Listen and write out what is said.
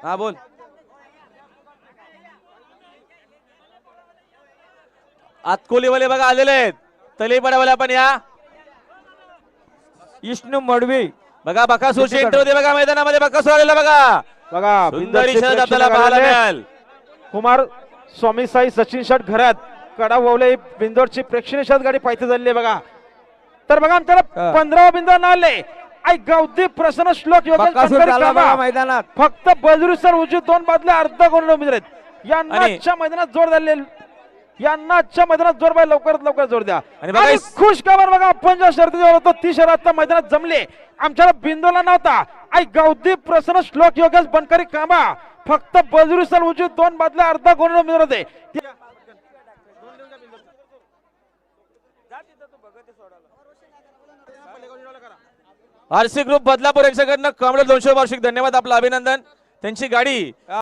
हा बोल. आतकोलीवाले बघा आलेले आहेत. तलेपडावाले आपण या. विष्णू मडवी बघा बकासूरची एंट्री होते बघा मैदानामध्ये. बकासूर आलेला बघा. बघा सुंदर शर्यत आपल्याला पाहायला मिळाल. कुमार स्वामी साई सचिन शट घरात कडा ववले बिंदोरची प्रेक्षणीय शर्यत गाडी पाहिजे झाली बघा. तर बघा आमच्याला 15 बिंदू नाले आई गौदी प्रसन्न श्लोक योगेश बकासूर बनकरी झाला बघा कामा. मैदानात. फक्त बजरू सर उजवी दोन बाजूला अर्धा गुण उमेदवार आहेत. यांना आणि- आजच्या मैदानात जोर द्याले. यांना आजच्या मैदानात जोर पाहिजे. लवकरात लवकर जोर द्या. आणि बघा आणि इस- खुश खबर बघा आपण ज्या शर्यतीवर होतो ती शर्यत आता मैदानात जमले. आमच्याला बिंदूला नव्हता. आई गौदी प्रसन्न श्लोक योगेश बनकरी कामा. फक्त बजरू सर उजवी दोन बाजूला अर्धा गुण उमेदवार होते. आरसी ग्रुप बदलापूर यांच्याकडनं कमळे 200 वार्षिक धन्यवाद. आपलं अभिनंदन. त्यांची गाडी